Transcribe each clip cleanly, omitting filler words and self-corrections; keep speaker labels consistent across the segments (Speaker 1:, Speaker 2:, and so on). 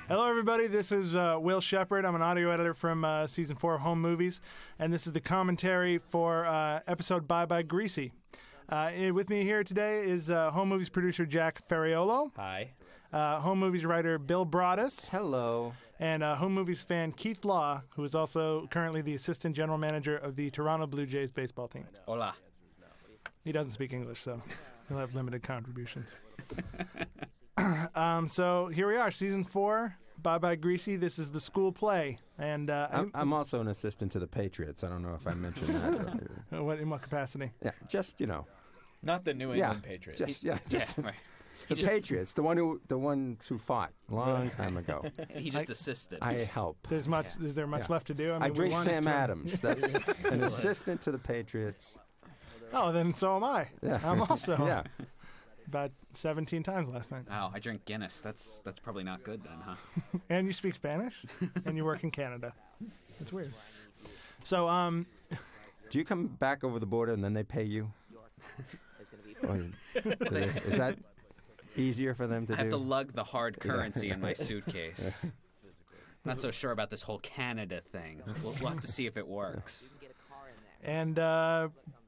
Speaker 1: Hello, everybody. This is Will Shepard. I'm an audio editor from Season 4 of Home Movies, and this is the commentary for episode Bye Bye Greasy. With me here today is Home Movies producer Jack Ferraiolo.
Speaker 2: Hi.
Speaker 1: Home Movies writer Bill Braudis.
Speaker 3: Hello.
Speaker 1: And Home Movies fan Keith Law, who is also currently the assistant general manager of the Toronto Blue Jays baseball team.
Speaker 2: Hola.
Speaker 1: He doesn't speak English, so he'll have limited contributions. So here we are, Season 4, Bye Bye Greasy. This is the school play. And
Speaker 3: I'm also an assistant to the Patriots. I don't know if I mentioned that earlier.
Speaker 1: In what capacity?
Speaker 3: Yeah, just,
Speaker 2: Not the New England Patriots.
Speaker 3: The Patriots, the ones who fought a long time ago.
Speaker 4: He just assisted.
Speaker 3: I help.
Speaker 1: Is there much left to do?
Speaker 3: I drink Sam Adams. That's an assistant to the Patriots.
Speaker 1: Oh, then so am I.
Speaker 3: Yeah.
Speaker 1: I'm also.
Speaker 3: Yeah.
Speaker 1: About 17 times last night.
Speaker 4: Oh, I drink Guinness. That's probably not good then, huh?
Speaker 1: And you speak Spanish, and you work in Canada. It's weird. So,
Speaker 3: Do you come back over the border and then they pay you? Is that easier for them to do?
Speaker 4: I have to lug the hard currency in my suitcase. Not so sure about this whole Canada thing. We'll have to see if it works.
Speaker 1: And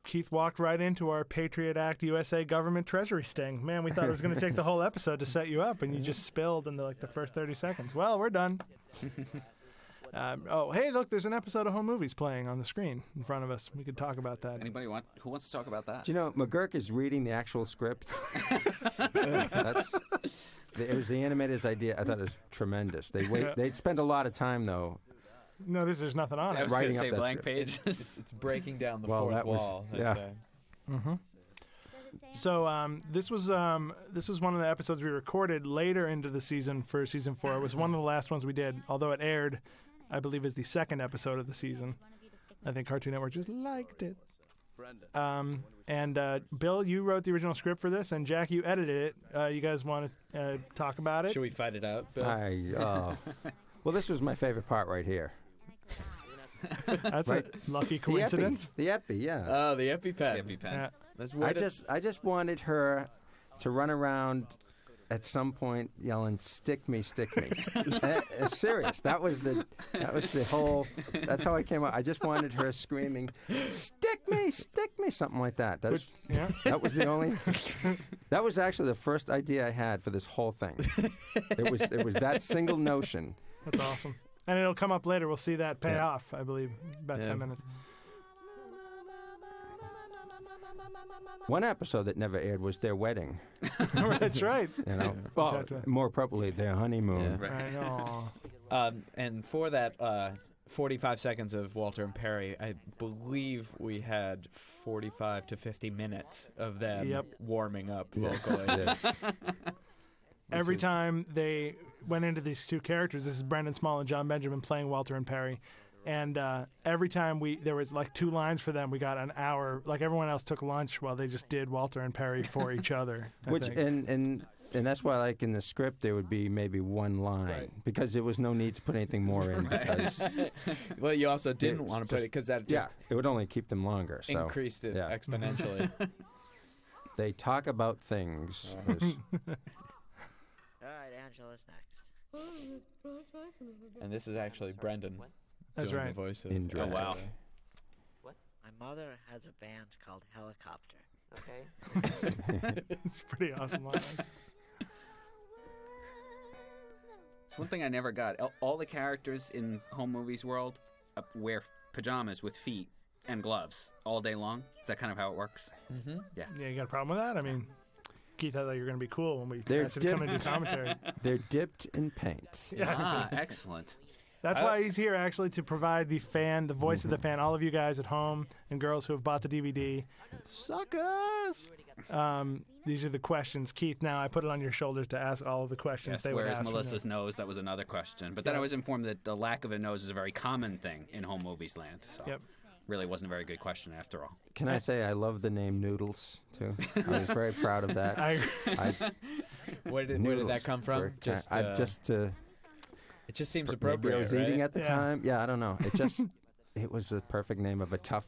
Speaker 1: Keith walked right into our Patriot Act USA government treasury sting. Man, we thought it was going to take the whole episode to set you up, and you just spilled in the first 30 seconds. Well, we're done. Hey, look, there's an episode of Home Movies playing on the screen in front of us. We could talk about that.
Speaker 4: Who wants to talk about that?
Speaker 3: Do you know, McGurk is reading the actual script. It was the animator's idea. I thought it was tremendous. They'd spend a lot of time, though.
Speaker 1: No, there's nothing on
Speaker 4: I
Speaker 1: it.
Speaker 4: was going to
Speaker 3: Writing
Speaker 4: say
Speaker 3: up that
Speaker 4: blank
Speaker 3: script.
Speaker 4: pages.
Speaker 2: It's breaking down the
Speaker 3: Well,
Speaker 2: fourth
Speaker 3: that was-
Speaker 2: wall.
Speaker 3: yeah.
Speaker 1: Mm-hmm. So this was one of the episodes we recorded later into the season for Season 4. It was one of the last ones we did, although it aired, I believe, as the second episode of the season. I think Cartoon Network just liked it. Bill, you wrote the original script for this, and Jack, you edited it. You guys want to talk about it?
Speaker 2: Should we fight it out, Bill?
Speaker 3: Well, this was my favorite part right here.
Speaker 1: That's
Speaker 3: Right.
Speaker 1: a lucky coincidence.
Speaker 3: The epi, yeah.
Speaker 2: Oh, the EpiPen.
Speaker 4: EpiPen.
Speaker 1: Yeah.
Speaker 2: That's
Speaker 3: I just wanted her to run around at some point yelling, "Stick me, stick me." I'm serious. That was the whole. That's how I came up. I just wanted her screaming, "Stick me, something like that. That was the only. That was actually the first idea I had for this whole thing. It was that single notion.
Speaker 1: That's awesome. And it'll come up later. We'll see that pay off, I believe, about 10 minutes.
Speaker 3: One episode that never aired was their wedding.
Speaker 1: That's right.
Speaker 3: Well, more appropriately, their honeymoon.
Speaker 1: Yeah. Right.
Speaker 2: And for that 45 seconds of Walter and Perry, I believe we had 45 to 50 minutes of them warming up vocally.
Speaker 3: Yes.
Speaker 1: Every time they went into these two characters, this is Brendan Small and John Benjamin playing Walter and Perry, and every time there was like 2 lines for them, we got an hour. Like everyone else took lunch while they just did Walter and Perry for each other.
Speaker 3: And that's why, like in the script, there would be maybe 1 line because there was no need to put anything more in. Because
Speaker 2: well, you also didn't want to put it because that just
Speaker 3: it would only keep them longer. So
Speaker 2: increased it exponentially.
Speaker 3: They talk about things.
Speaker 5: All right, Angela's next.
Speaker 2: And this is actually Brendan
Speaker 1: That's
Speaker 2: doing
Speaker 1: right.
Speaker 2: the voice of
Speaker 3: In drag.
Speaker 4: Oh, wow.
Speaker 5: What? My mother has a band called Helicopter. Okay.
Speaker 1: It's a pretty awesome line.
Speaker 4: It's one thing I never got. All the characters in Home Movies world wear pajamas with feet and gloves all day long. Is that kind of how it works?
Speaker 2: Mm-hmm.
Speaker 4: Yeah.
Speaker 1: Yeah, you got a problem with that? I mean, Keith, I thought you were going to be cool when we
Speaker 3: They're
Speaker 1: asked you to come and do commentary.
Speaker 3: They're dipped in paint.
Speaker 1: Yeah.
Speaker 4: Excellent.
Speaker 1: That's why he's here, actually, to provide the voice of the fan. All of you guys at home and girls who have bought the DVD. Suckers! These are the questions. Keith, now I put it on your shoulders to ask all of the questions
Speaker 4: Yes,
Speaker 1: they would
Speaker 4: whereas
Speaker 1: ask.
Speaker 4: Melissa's nose, that was another question. But then I was informed that the lack of a nose is a very common thing in Home Movies land. So really wasn't a very good question after all.
Speaker 3: Can I say I love the name Noodles, too? I was very proud of that.
Speaker 2: Where did that come from? It just seems appropriate.
Speaker 3: Maybe I was eating
Speaker 2: right?
Speaker 3: at the time. Yeah, I don't know. It was a perfect name of a tough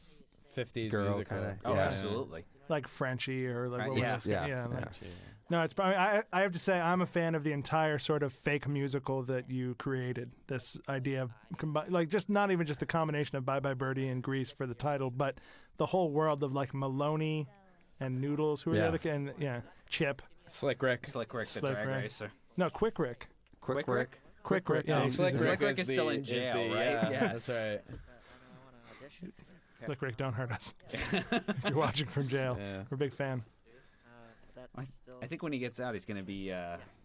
Speaker 2: 50s
Speaker 3: girl
Speaker 2: musical.
Speaker 3: kind of.
Speaker 4: Oh, absolutely.
Speaker 1: Like Frenchie or like
Speaker 4: Right,
Speaker 1: what was
Speaker 4: yeah.
Speaker 1: it?
Speaker 3: Yeah.
Speaker 1: Like, No, it's probably. I have to say, I'm a fan of the entire sort of fake musical that you created. This idea of like just not even just the combination of Bye Bye Birdie and Grease for the title, but the whole world of like Maloney and Noodles, who are the other, and Chip,
Speaker 2: Slick Rick.
Speaker 4: Slick Rick, the
Speaker 1: Slick
Speaker 4: drag
Speaker 1: Rick.
Speaker 4: racer.
Speaker 1: No, Quick Rick.
Speaker 3: Quick Rick.
Speaker 1: Quick Rick. Yeah,
Speaker 2: Slick
Speaker 4: Slick Rick
Speaker 2: is
Speaker 4: is still
Speaker 2: the-
Speaker 4: in
Speaker 2: is
Speaker 4: jail,
Speaker 2: the-
Speaker 4: right?
Speaker 2: Yeah,
Speaker 4: Yes.
Speaker 2: that's right.
Speaker 1: Slick Rick, don't hurt us. If you're watching from jail,
Speaker 2: Yeah.
Speaker 1: we're a big fan.
Speaker 5: That's still
Speaker 4: I think when he gets out, he's going to be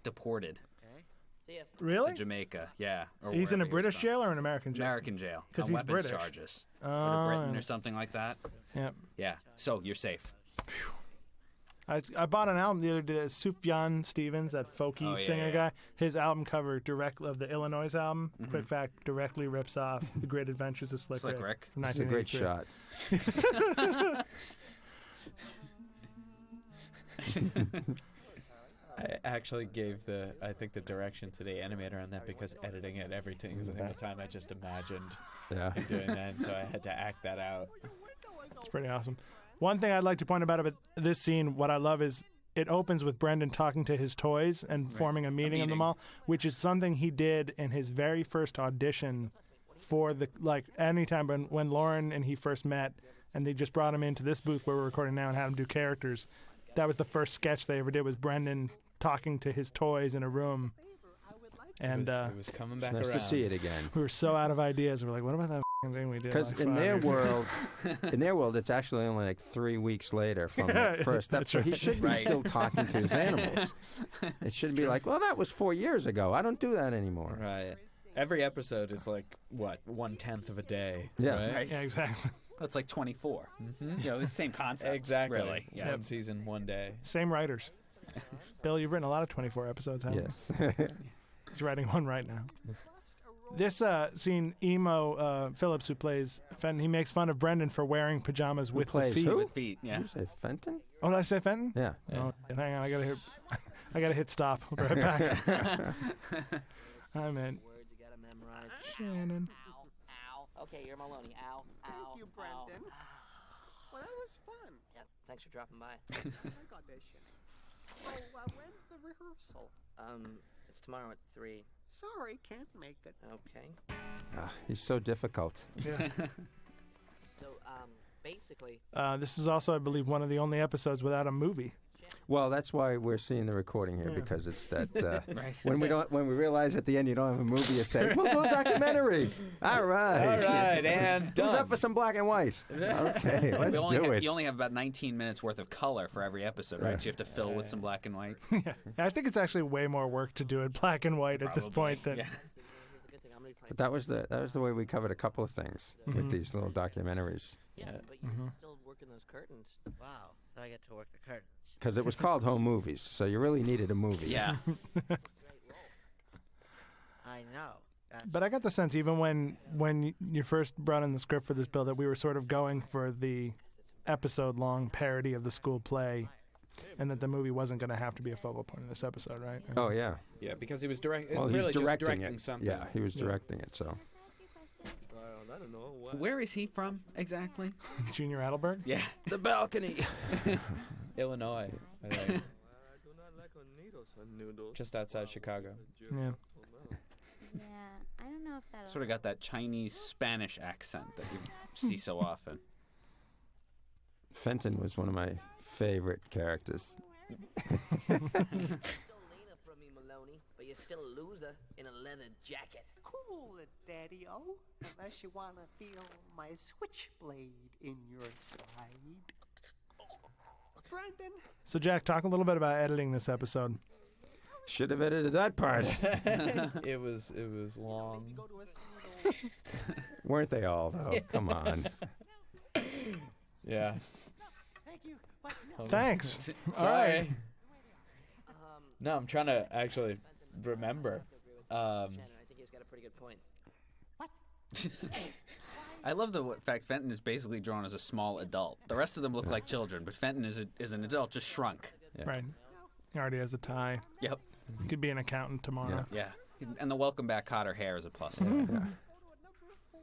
Speaker 4: deported
Speaker 5: okay. See ya.
Speaker 1: Really?
Speaker 4: to Jamaica. Yeah. Or
Speaker 1: He's in a
Speaker 4: wherever he was
Speaker 1: British
Speaker 4: from.
Speaker 1: jail or an American jail?
Speaker 4: American jail.
Speaker 1: 'Cause
Speaker 4: on
Speaker 1: he's
Speaker 4: weapons
Speaker 1: British.
Speaker 4: charges. Go to Britain or something like that.
Speaker 1: Yep.
Speaker 4: Yeah. So you're safe.
Speaker 1: I bought an album the other day, Sufjan Stevens, that folky singer guy. His album cover directly of the Illinois album, quick fact, directly rips off The Great Adventures of Slick
Speaker 4: Rick.
Speaker 1: from
Speaker 3: That's a great
Speaker 1: 1983.
Speaker 3: shot.
Speaker 2: I actually gave the direction to the animator on that because editing it every single time I just imagined
Speaker 3: Yeah.
Speaker 2: doing that, so I had to act that out.
Speaker 1: It's pretty awesome. One thing I'd like to point about this scene, what I love is it opens with Brendan talking to his toys and forming a meeting of them all, which is something he did in his very first audition for the, like, anytime when Lauren and he first met and they just brought him into this booth where we're recording now and had him do characters. That was the first sketch they ever did, was Brendan talking to his toys in a room. And
Speaker 2: it was coming back
Speaker 3: Nice
Speaker 2: around.
Speaker 3: to see it again.
Speaker 1: we were so out of ideas. We're like, what about that f***ing thing we did?
Speaker 3: Because
Speaker 1: like
Speaker 3: in
Speaker 1: 5
Speaker 3: their
Speaker 1: years ago?
Speaker 3: world, it's actually only like 3 weeks later from the first
Speaker 1: That's
Speaker 3: episode. He
Speaker 1: right.
Speaker 3: should be
Speaker 4: Right.
Speaker 3: still talking to his animals. It should be like, well, that was 4 years ago. I don't do that anymore.
Speaker 2: Right. Every episode is like, what, 1/10 of a day?
Speaker 3: Yeah.
Speaker 2: Right?
Speaker 4: Right.
Speaker 1: Yeah, exactly.
Speaker 4: That's like 24. You know, it's the same concept.
Speaker 2: Exactly.
Speaker 4: Really. Yeah.
Speaker 2: One season, one day.
Speaker 1: Same writers. Bill, you've written a lot of 24 episodes, haven't
Speaker 3: Yes.
Speaker 1: you? He's writing one right now. This scene, Emo Phillips, who plays Fenton, he makes fun of Brendan for wearing pajamas with the
Speaker 3: plays
Speaker 1: feet.
Speaker 3: who?
Speaker 4: With feet. Yeah.
Speaker 3: Did you say Fenton?
Speaker 1: Oh, did I say Fenton?
Speaker 3: Yeah.
Speaker 1: Oh, hang on, I gotta hit stop. We'll be right back. I'm in.
Speaker 5: Words you gotta memorize.
Speaker 1: Shannon.
Speaker 5: Ow, ow. Okay, you're Maloney. Ow, ow.
Speaker 6: Thank you, Brendan. Well, that was fun.
Speaker 5: Yeah, thanks for dropping by.
Speaker 6: Like auditioning. So, when's the rehearsal?
Speaker 5: It's tomorrow at 3.
Speaker 6: Sorry, can't make it.
Speaker 5: Okay.
Speaker 3: Ah, he's so difficult.
Speaker 1: Yeah.
Speaker 5: So, basically,
Speaker 1: This is also, I believe, one of the only episodes without a movie.
Speaker 3: Well, that's why we're seeing the recording here,
Speaker 1: Yeah.
Speaker 3: because it's that
Speaker 4: Right.
Speaker 3: when we realize at the end you don't have a movie, you say, "We'll do a documentary." All right.
Speaker 2: All right, and
Speaker 3: Who's
Speaker 2: done.
Speaker 3: up for some black and white? Okay, let's do it.
Speaker 4: You only have about 19 minutes worth of color for every episode, right?
Speaker 3: Yeah.
Speaker 4: So you have to fill with some black and white.
Speaker 1: Yeah. I think it's actually way more work to do it black and white at this
Speaker 4: Probably.
Speaker 1: point than
Speaker 4: Yeah.
Speaker 5: here's a good thing. I'm gonna be playing.
Speaker 3: But that was the way we covered a couple of things with these little documentaries,
Speaker 5: Yeah, but you're still working those curtains. Wow. So I get to work the curtains.
Speaker 3: because it was called Home Movies, so you really needed a movie.
Speaker 4: Yeah.
Speaker 5: I know. That's
Speaker 1: But I got the sense, even when you first brought in the script for this bill, that we were sort of going for the episode-long parody of the school play, and that the movie wasn't going to have to be a focal point in this episode, right?
Speaker 3: Oh yeah.
Speaker 2: Yeah, because he was directing.
Speaker 3: Well,
Speaker 2: really
Speaker 3: he's
Speaker 2: just
Speaker 3: directing
Speaker 2: directing
Speaker 3: it.
Speaker 2: something.
Speaker 3: Yeah, he was directing it. So
Speaker 4: Where is he from exactly?
Speaker 1: Junior Adelberg?
Speaker 4: Yeah.
Speaker 3: the balcony.
Speaker 2: Illinois, I think. Just outside Chicago.
Speaker 1: Yeah.
Speaker 7: Yeah, I don't know if that'll.
Speaker 4: Sort of got that Chinese Spanish accent that you see so often.
Speaker 3: Fenton was one of my favorite characters.
Speaker 5: still Lena from me, Maloney, but you're still a loser in a leather jacket.
Speaker 6: Cool it, Daddy-O. Unless you want to feel my switchblade in your side. Brendan,
Speaker 1: So, Jack, talk a little bit about editing this episode.
Speaker 3: Should have edited that part.
Speaker 2: It was long.
Speaker 6: go to a single...
Speaker 3: Weren't they all though? Come on.
Speaker 2: Yeah.
Speaker 6: Thank you, but no.
Speaker 1: Thanks. All
Speaker 2: Sorry.
Speaker 1: right.
Speaker 2: No, I'm trying to actually remember.
Speaker 5: Shannon, I think he's got a pretty good point.
Speaker 4: I love the fact Fenton is basically drawn as a small adult. The rest of them look like children, but Fenton is an adult, just shrunk.
Speaker 1: Right. He already has the tie.
Speaker 4: Yep.
Speaker 1: He could be an accountant tomorrow.
Speaker 4: Yeah. And the welcome back Cotter hair is a plus.
Speaker 3: Yeah.
Speaker 6: Go to a number 4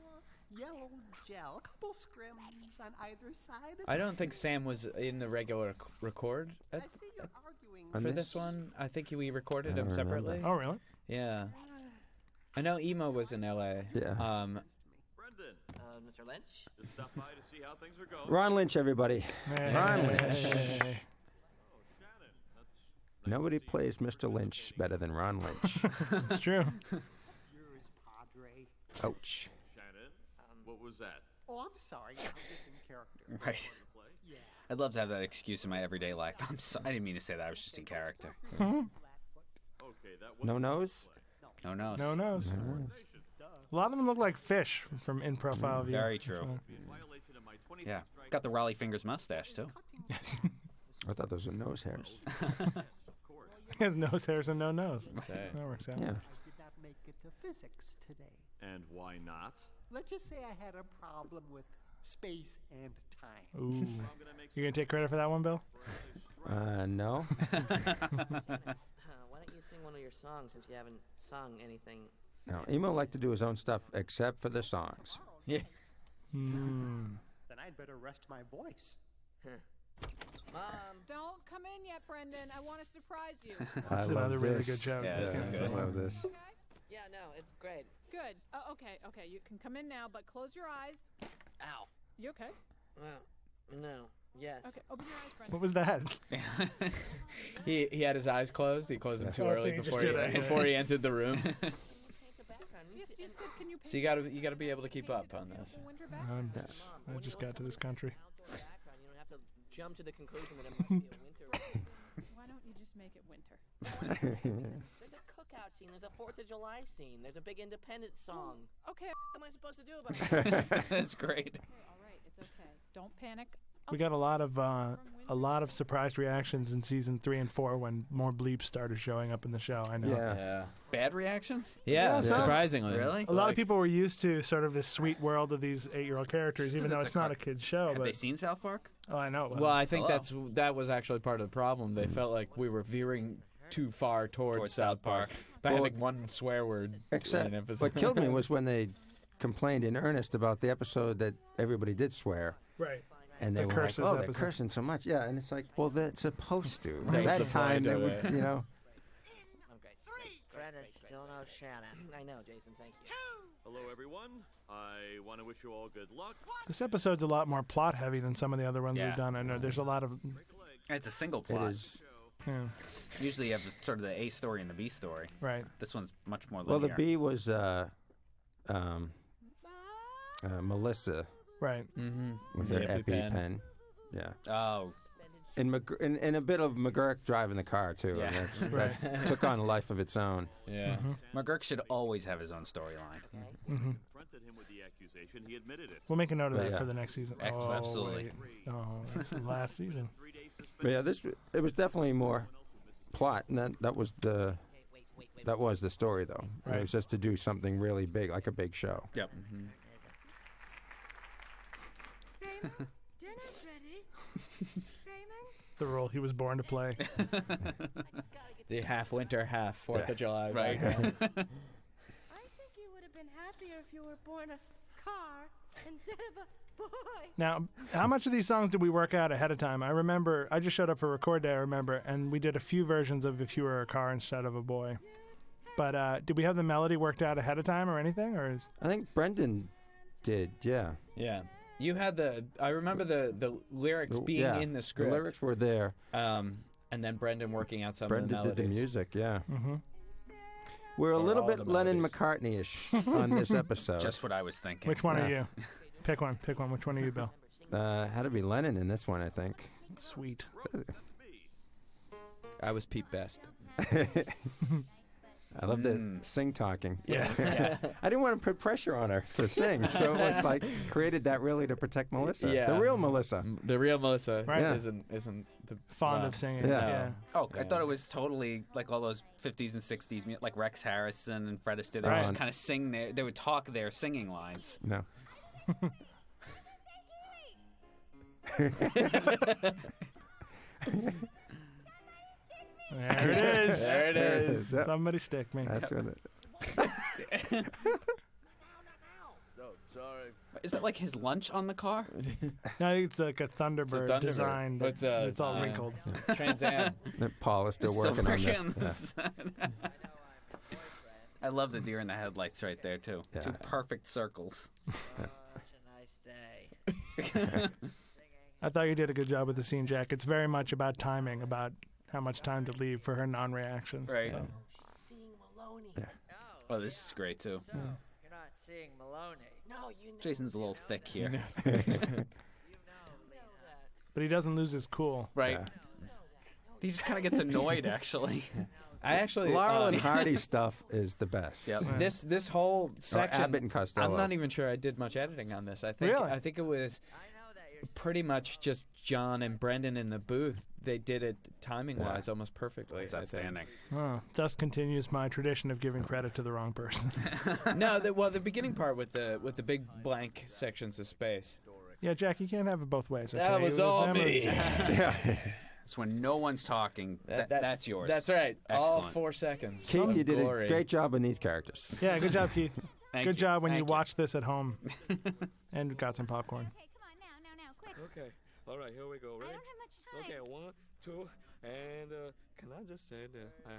Speaker 6: yellow gel. A couple scrims on either side.
Speaker 2: I don't think Sam was in the regular record.
Speaker 6: I see you're arguing
Speaker 3: On
Speaker 2: for
Speaker 3: this?
Speaker 2: this one. I think we recorded
Speaker 3: I
Speaker 2: him
Speaker 3: don't remember.
Speaker 2: separately.
Speaker 1: Oh, really?
Speaker 2: Yeah. I know Emo was in L.A.
Speaker 3: Yeah.
Speaker 8: Brendan,
Speaker 5: Mr. Lynch?
Speaker 8: just stop by to see how things are going.
Speaker 3: Ron Lynch, everybody. Ron Lynch.
Speaker 8: Shannon, that's
Speaker 3: Nobody plays Mr. Lynch better than Ron Lynch.
Speaker 1: It's true.
Speaker 6: Yours, Padre.
Speaker 3: Ouch.
Speaker 8: Shannon. What was that?
Speaker 6: Oh, I'm sorry. I'm just in character.
Speaker 4: Right.
Speaker 6: Yeah.
Speaker 4: I'd love to have that excuse in my everyday life. I didn't mean to say that. I was just in character.
Speaker 8: Okay, that was
Speaker 3: No nose?
Speaker 4: No, no.
Speaker 1: No nose. A lot of them look like fish from in profile view.
Speaker 4: Very true.
Speaker 8: violation of my 20th
Speaker 4: Yeah.
Speaker 8: strike.
Speaker 4: Got the Raleigh Fingers mustache, too.
Speaker 3: I thought those were nose hairs.
Speaker 1: He has nose hairs and no nose.
Speaker 2: Say.
Speaker 1: That works out.
Speaker 3: Yeah.
Speaker 6: I did not make it to physics today.
Speaker 8: And why not?
Speaker 6: Let's just say I had a problem with space and time.
Speaker 1: Ooh. You gonna take credit for that one, Bill?
Speaker 3: No.
Speaker 5: Why don't you sing one of your songs since you haven't sung anything?
Speaker 3: No. Emo liked to do his own stuff except for the songs.
Speaker 4: Yeah.
Speaker 1: Hmm.
Speaker 6: Then I'd better rest my voice.
Speaker 5: Mom,
Speaker 9: Don't come in yet, Brendan. I want to surprise you.
Speaker 1: That's
Speaker 3: I love
Speaker 1: another really
Speaker 3: this.
Speaker 1: good joke.
Speaker 4: Yeah,
Speaker 1: That's
Speaker 4: that's
Speaker 1: good.
Speaker 4: good.
Speaker 3: I love this.
Speaker 9: Okay?
Speaker 5: yeah, no, it's great.
Speaker 9: Good. Oh, okay. You can come in now, but close your eyes.
Speaker 5: Ow.
Speaker 9: You okay?
Speaker 5: No. Yes.
Speaker 9: Okay. Open your eyes, Brendan.
Speaker 1: What was that?
Speaker 2: He had his eyes closed. He closed them too
Speaker 1: Oh, so
Speaker 2: early
Speaker 1: you just
Speaker 2: before
Speaker 1: did that, yeah.
Speaker 2: before he entered the room.
Speaker 5: Paint the background.
Speaker 9: Yes, you said, can you paint
Speaker 2: So you gotta be able to keep up on this.
Speaker 9: a winter background?
Speaker 1: I just got to this country.
Speaker 5: Outdoor background. You don't have to jump to the conclusion that it must be a winter.
Speaker 9: Why don't you just make it winter?
Speaker 5: There's a cookout scene. There's a 4th of July scene. There's a big independence song.
Speaker 9: Okay.
Speaker 5: What am I supposed to do about it?
Speaker 4: That's great.
Speaker 9: Okay, all right. It's okay. Don't panic.
Speaker 1: We got a lot of surprised reactions in season 3 and 4 when more bleeps started showing up in the show. I know.
Speaker 3: Yeah.
Speaker 4: Bad reactions?
Speaker 2: Yeah,
Speaker 1: some-
Speaker 2: surprisingly.
Speaker 4: Really?
Speaker 1: A lot of people were used to sort of this sweet world of these 8-year-old characters, even
Speaker 4: Because
Speaker 1: though
Speaker 4: it's
Speaker 1: it's
Speaker 4: a
Speaker 1: not
Speaker 4: car-
Speaker 1: a kid's show.
Speaker 4: Have
Speaker 1: But
Speaker 4: they seen South Park?
Speaker 1: oh, I know.
Speaker 2: Well, I think
Speaker 4: Hello.
Speaker 2: that was actually part of the problem. They felt like we were veering too far towards South Park by
Speaker 3: Well,
Speaker 2: having one swear word.
Speaker 3: Except
Speaker 2: in an episode.
Speaker 3: what killed me was when they complained in earnest about the episode that everybody did swear.
Speaker 1: right.
Speaker 3: And they
Speaker 1: The
Speaker 3: were
Speaker 1: curses
Speaker 3: like, oh, they're
Speaker 1: episode.
Speaker 3: cursing so much. Yeah, and it's like, well, they're supposed to.
Speaker 2: That's
Speaker 3: That
Speaker 2: the
Speaker 3: time
Speaker 2: point
Speaker 3: they
Speaker 2: of
Speaker 3: would,
Speaker 2: it.
Speaker 3: you know.
Speaker 5: I'm great. Greta, still no Shannon. I know, Jason. Thank you.
Speaker 8: Hello, everyone. I want to wish you all good luck.
Speaker 1: This episode's a lot more plot heavy than some of the other ones
Speaker 4: Yeah.
Speaker 1: we've done. I know there's a lot of.
Speaker 4: It's a single
Speaker 3: It
Speaker 4: plot.
Speaker 3: is.
Speaker 1: Yeah,
Speaker 4: Usually you have sort of the A story and the B story.
Speaker 1: right.
Speaker 4: This one's much more
Speaker 3: Well,
Speaker 4: linear.
Speaker 3: the B was Melissa
Speaker 1: Right.
Speaker 2: Mm-hmm.
Speaker 3: with her EpiPen. Yeah.
Speaker 4: Oh,
Speaker 3: And a bit of McGurk driving the car, too.
Speaker 4: Yeah.
Speaker 3: And that's,
Speaker 1: Right.
Speaker 3: that took on a life of its own.
Speaker 2: Yeah.
Speaker 4: McGurk should always have his own storyline.
Speaker 8: Confronted him with the accusation. He admitted it.
Speaker 1: We'll make a note of that
Speaker 3: Yeah.
Speaker 1: for the next season.
Speaker 4: Absolutely.
Speaker 1: Wait. Oh, that's the last season.
Speaker 8: 3-day suspension.
Speaker 3: But yeah, it was definitely more plot, and that was the story, though.
Speaker 1: Right.
Speaker 3: It was just to do something really big, like a big show.
Speaker 4: Yep.
Speaker 7: Dinner's ready. Raymond?
Speaker 1: The role he was born to play.
Speaker 2: The half winter, half 4th of July.
Speaker 4: Right.
Speaker 2: background.
Speaker 7: I think you would have been happier if you were born a car instead of a boy.
Speaker 1: Now, how much of these songs did we work out ahead of time? I remember, I just showed up for record day, I remember, and we did a few versions of If You Were a Car Instead of a Boy. But did we have the melody worked out ahead of time or anything? Or is
Speaker 3: I think Brendan did, yeah.
Speaker 2: Yeah. You had I remember the lyrics being
Speaker 3: Yeah,
Speaker 2: in the script.
Speaker 3: The lyrics were there.
Speaker 2: And then Brendan working out some of
Speaker 3: Brendan
Speaker 2: the melodies.
Speaker 3: did the music, yeah.
Speaker 1: Mm-hmm.
Speaker 3: We're a
Speaker 2: Or
Speaker 3: little
Speaker 2: all
Speaker 3: bit
Speaker 2: the
Speaker 3: Lennon
Speaker 2: melodies.
Speaker 3: McCartney-ish on this episode.
Speaker 4: Just what I was thinking.
Speaker 1: Which one are
Speaker 3: Yeah.
Speaker 1: you? Pick one. Pick one. Which one are you, Bill?
Speaker 3: Had to be Lennon in this one, I think.
Speaker 1: Sweet.
Speaker 2: I was Pete Best.
Speaker 3: I love the sing talking.
Speaker 1: Yeah.
Speaker 3: I didn't want to put pressure on her to sing, so it was like created that really to protect Melissa.
Speaker 2: Yeah.
Speaker 3: The real Melissa.
Speaker 2: The real Melissa
Speaker 1: Right.
Speaker 3: Yeah.
Speaker 2: isn't the
Speaker 1: Fond
Speaker 2: wow.
Speaker 1: of singing.
Speaker 3: Yeah.
Speaker 1: Yeah.
Speaker 4: Oh, I
Speaker 2: Yeah.
Speaker 4: thought it was totally like all those 50s and 60s, like Rex Harrison and Fred Astaire. They would
Speaker 1: Right.
Speaker 4: just kind of sing they would talk their singing lines.
Speaker 3: No.
Speaker 1: There it is.
Speaker 2: There it is.
Speaker 3: Yep.
Speaker 1: Somebody stick me.
Speaker 3: That's what it.
Speaker 8: sorry.
Speaker 4: Is that like his lunch on the car?
Speaker 1: No, it's like a Thunderbird, design.
Speaker 2: It's
Speaker 1: all wrinkled.
Speaker 2: Trans Am.
Speaker 3: Paul is still working on that.
Speaker 4: design. I love the deer in the headlights right there too.
Speaker 3: Yeah.
Speaker 4: 2 perfect circles.
Speaker 1: I thought you did a good job with the scene, Jack. It's very much about timing, about how much time to leave for her non-reactions.
Speaker 4: Right.
Speaker 1: So.
Speaker 5: Seeing Maloney.
Speaker 3: Yeah.
Speaker 4: Oh, this is great too.
Speaker 5: You're not seeing Maloney. No, you know.
Speaker 4: Jason's a little thick here.
Speaker 1: But he doesn't lose his cool.
Speaker 4: Right.
Speaker 3: Yeah.
Speaker 4: He just kind of gets annoyed, actually.
Speaker 2: I actually
Speaker 3: Laurel and Hardy stuff is the best.
Speaker 4: Yep.
Speaker 2: this whole section.
Speaker 3: Abbott and Costello.
Speaker 2: I'm not even sure I did much editing on this. I think
Speaker 1: Really?
Speaker 2: I think it was pretty much just John and Brendan in the booth. They did it timing-wise almost perfectly.
Speaker 4: It's
Speaker 2: I think.
Speaker 4: outstanding.
Speaker 1: Oh, thus continues my tradition of giving credit to the wrong person.
Speaker 2: No, the beginning part with the big blank sections of space.
Speaker 1: Yeah, Jack, you can't have it both ways. Okay?
Speaker 2: That was
Speaker 1: It
Speaker 2: all
Speaker 1: him or-
Speaker 2: me.
Speaker 4: It's when no one's talking. That's yours.
Speaker 2: That's right. All
Speaker 4: Excellent.
Speaker 2: 4 seconds.
Speaker 3: Keith,
Speaker 2: of
Speaker 3: you did
Speaker 2: glory.
Speaker 3: a great job on these characters.
Speaker 1: Yeah, good job, Keith.
Speaker 4: Thank
Speaker 1: Good
Speaker 4: you.
Speaker 1: job when
Speaker 4: Thank
Speaker 1: you watched this at home and got some popcorn.
Speaker 7: Okay, come on, now, quick.
Speaker 8: Okay. All right, here we go.
Speaker 7: I
Speaker 8: Ready?
Speaker 7: don't have much time.
Speaker 8: Okay, 1, 2, and can I just say that I am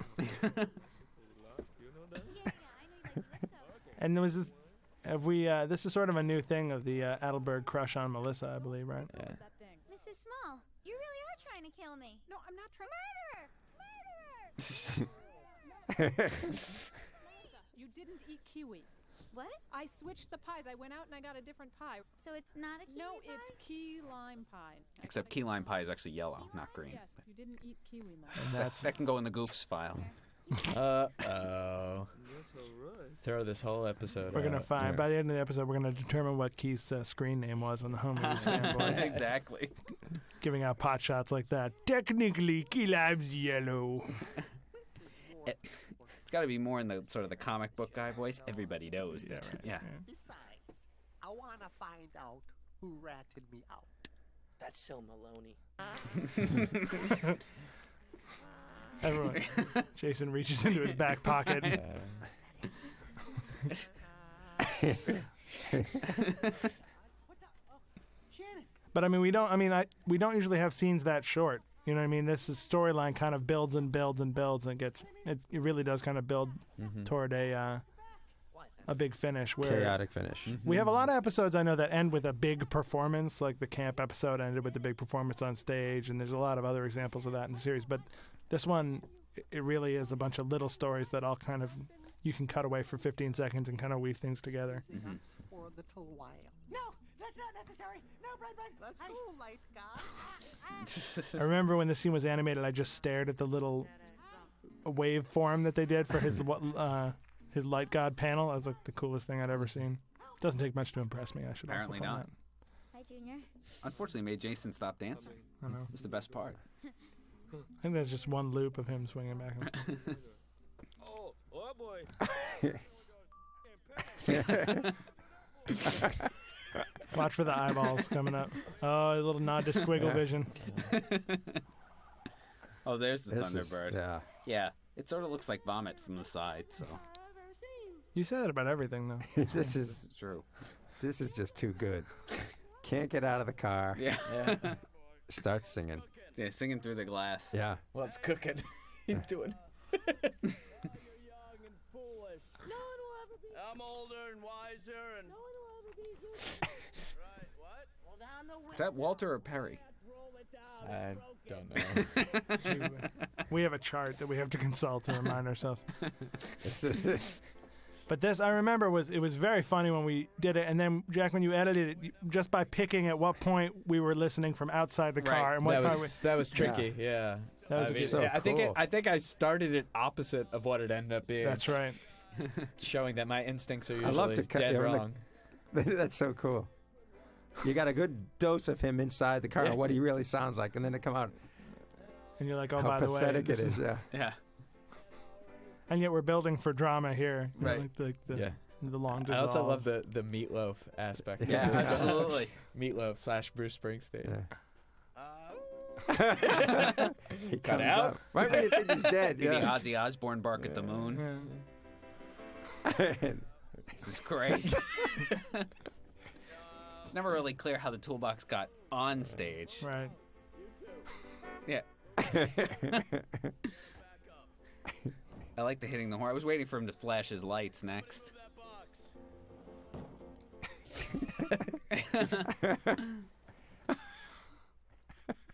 Speaker 8: you know that?
Speaker 7: Yeah, I know you like it. Let's go.
Speaker 1: And there was this. Have we? This is sort of a new thing of the Adelberg crush on Melissa, I believe, right?
Speaker 2: Yeah.
Speaker 9: That thing.
Speaker 7: Mrs. Small, you really are trying to kill me.
Speaker 9: No, I'm not trying.
Speaker 7: Murderer!
Speaker 9: You didn't eat kiwi.
Speaker 7: What?
Speaker 9: I switched the pies. I went out and I got a different pie.
Speaker 7: So it's not a kiwi
Speaker 9: No,
Speaker 7: pie?
Speaker 9: it's key lime pie.
Speaker 4: Except key lime pie is actually yellow, not green.
Speaker 9: Yes, you didn't eat kiwi lime.
Speaker 1: And that's
Speaker 4: That can go in the goofs file.
Speaker 2: Oh.
Speaker 8: Yes, all right.
Speaker 2: Throw this whole episode.
Speaker 1: we're gonna
Speaker 2: out.
Speaker 1: find by the end of the episode. We're gonna determine what Keith's screen name was on the Home Movies fanboys.
Speaker 4: Exactly.
Speaker 1: Giving out pot shots like that. Technically, key lime's yellow.
Speaker 4: It's got to be more in the sort of the comic book guy voice. Everybody knows that.
Speaker 1: right.
Speaker 4: Yeah.
Speaker 6: Besides, I want to find out who ratted me out.
Speaker 5: That's so Maloney.
Speaker 1: Everyone. Jason reaches into his back pocket. But I mean, we don't usually have scenes that short. You know what I mean? This is storyline kind of builds and builds and builds and it really does kind of build toward a big finish. Where
Speaker 3: Chaotic finish.
Speaker 1: we have a lot of episodes I know that end with a big performance, like the camp episode ended with the big performance on stage, and there's a lot of other examples of that in the series. But this one, it really is a bunch of little stories that all kind of you can cut away for 15 seconds and kind of weave things together.
Speaker 6: For a little while.
Speaker 5: No, that's not necessary. No, Brad.
Speaker 6: Let's go, light guy.
Speaker 1: I remember when the scene was animated, I just stared at the little waveform that they did for his light god panel. That was like the coolest thing I'd ever seen. Doesn't take much to impress me. I should
Speaker 4: Apparently
Speaker 1: also point
Speaker 4: not.
Speaker 7: Hi, Junior.
Speaker 4: Unfortunately, made Jason stop dancing.
Speaker 1: that. I know.
Speaker 4: It was the best part.
Speaker 1: I think there's just one loop of him swinging back and forth.
Speaker 8: Oh boy.
Speaker 1: Watch for the eyeballs coming up. Oh, a little nod to Squiggle Vision.
Speaker 4: Oh, there's the
Speaker 3: This is-
Speaker 4: Thunderbird.
Speaker 3: yeah.
Speaker 4: Yeah, it sort of looks like vomit from the side. So
Speaker 1: You say that about everything, though.
Speaker 3: This
Speaker 4: this
Speaker 3: is
Speaker 4: is true.
Speaker 3: this is just too good. Can't get out of the car.
Speaker 4: Yeah.
Speaker 3: Start singing.
Speaker 4: Yeah, singing through the glass.
Speaker 3: Yeah.
Speaker 2: Well, it's cooking. He's doing.
Speaker 8: I'm older and wiser and. Right, what?
Speaker 4: Is that Walter or Perry?
Speaker 2: I don't know.
Speaker 1: We have a chart that we have to consult to remind ourselves.
Speaker 3: It's-
Speaker 1: But this, I remember, it was very funny when we did it. And then, Jack, when you edited it, just by picking at what point we were listening from outside the car
Speaker 4: Right.
Speaker 1: and what
Speaker 2: That
Speaker 1: part
Speaker 2: was, that was tricky. Yeah.
Speaker 1: That was
Speaker 2: I
Speaker 1: a
Speaker 2: mean,
Speaker 1: good-
Speaker 3: So
Speaker 2: I think
Speaker 3: cool.
Speaker 2: I think I started it opposite of what it ended up being.
Speaker 1: That's right.
Speaker 2: Showing that my instincts are
Speaker 3: I
Speaker 2: usually
Speaker 3: love to cut
Speaker 2: dead
Speaker 3: them, like-
Speaker 2: wrong.
Speaker 3: That's so cool. You got a good dose of him inside the car,
Speaker 2: Yeah.
Speaker 3: what he really sounds like, and then to come out
Speaker 1: And you're like, oh,
Speaker 3: how
Speaker 1: by the way,
Speaker 3: pathetic
Speaker 1: this
Speaker 3: it is. Yeah.
Speaker 4: Yeah.
Speaker 1: and yet we're building for drama here. You know,
Speaker 4: Right.
Speaker 1: like the
Speaker 2: Yeah.
Speaker 1: long
Speaker 2: I
Speaker 1: dissolve.
Speaker 2: also love the meatloaf aspect. of
Speaker 3: Yeah,
Speaker 2: this.
Speaker 4: absolutely.
Speaker 2: Meatloaf / Bruce Springsteen.
Speaker 3: Yeah. He comes
Speaker 2: out?
Speaker 3: up. Right when you think he's dead.
Speaker 4: The
Speaker 3: Yeah.
Speaker 4: Ozzy Osbourne bark at the moon.
Speaker 1: Yeah.
Speaker 4: This is crazy. It's never really clear how the toolbox got on stage.
Speaker 1: Right.
Speaker 4: Yeah. I like the hitting the horn. I was waiting for him to flash his lights next.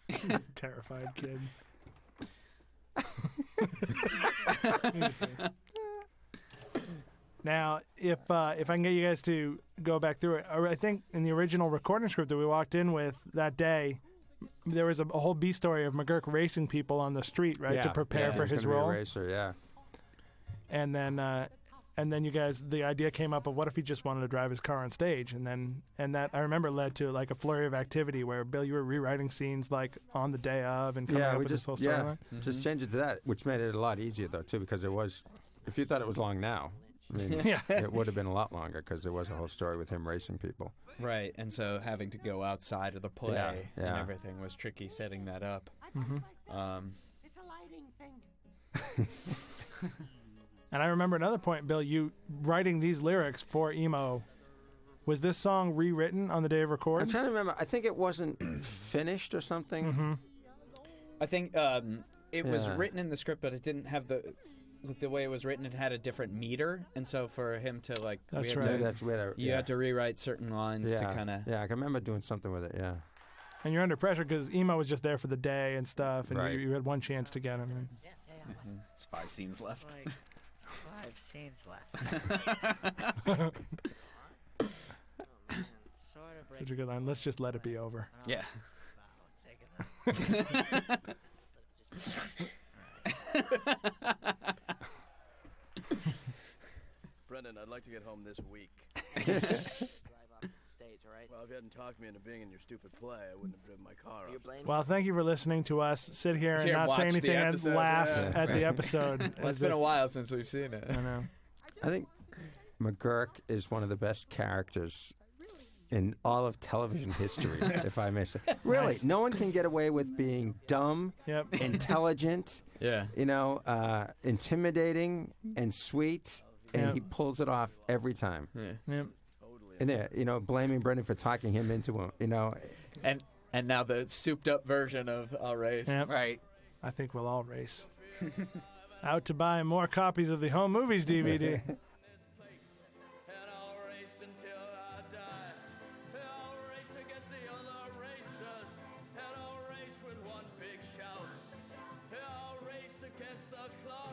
Speaker 1: He's a terrified kid. Now, if I can get you guys to go back through it, I think in the original recording script that we walked in with that day, there was a whole B story of McGurk racing people on the street, right, to prepare for his role.
Speaker 3: Be a racer, yeah.
Speaker 1: And then you guys, the idea came up of what if he just wanted to drive his car on stage, and that I remember led to like a flurry of activity where Bill, you were rewriting scenes like on the day of and coming up with this whole storyline.
Speaker 3: Just change it to that, which made it a lot easier though too, because it was, if you thought it was long now, I mean, it would have been a lot longer because there was a whole story with him racing people.
Speaker 2: Right, and so having to go outside of the play and everything was tricky setting that up.
Speaker 6: It's a lighting thing.
Speaker 1: And I remember another point, Bill, you writing these lyrics for Emo. Was this song rewritten on the day of recording?
Speaker 3: I'm trying to remember. I think it wasn't finished or something.
Speaker 2: I think it was written in the script, but it didn't have the way it was written. It had a different meter, and so for him to like,
Speaker 1: that's right.
Speaker 2: You had to rewrite certain lines to kind of.
Speaker 3: Yeah, I can remember doing something with it. Yeah.
Speaker 1: And you're under pressure because Emo was just there for the day and stuff, and you had one chance to get him.
Speaker 4: There's 5 scenes left.
Speaker 10: 5 scenes left.
Speaker 1: Such a good line. Let's just let it be over.
Speaker 4: Yeah.
Speaker 11: Brendan, I'd like to get home this week.
Speaker 5: Drive off the stage, all right?
Speaker 11: Well, if you hadn't talked me into being in your stupid play, I wouldn't have driven my car off.
Speaker 1: Well, thank you for listening to us sit here and not say anything and laugh at the episode.
Speaker 2: Well, it's been a while since we've seen it.
Speaker 1: I know.
Speaker 3: I think McGurk is one of the best characters in all of television history, if I may say. Really,
Speaker 1: Nice.
Speaker 3: no one can get away with being dumb, intelligent, intimidating, and sweet, and he pulls it off every time. And there, blaming Brendan for talking him into him,
Speaker 2: And now the souped-up version of I'll Race.
Speaker 1: Yep.
Speaker 4: Right.
Speaker 1: I think we'll all race. Out to buy more copies of the Home Movies DVD.
Speaker 11: Against the clock.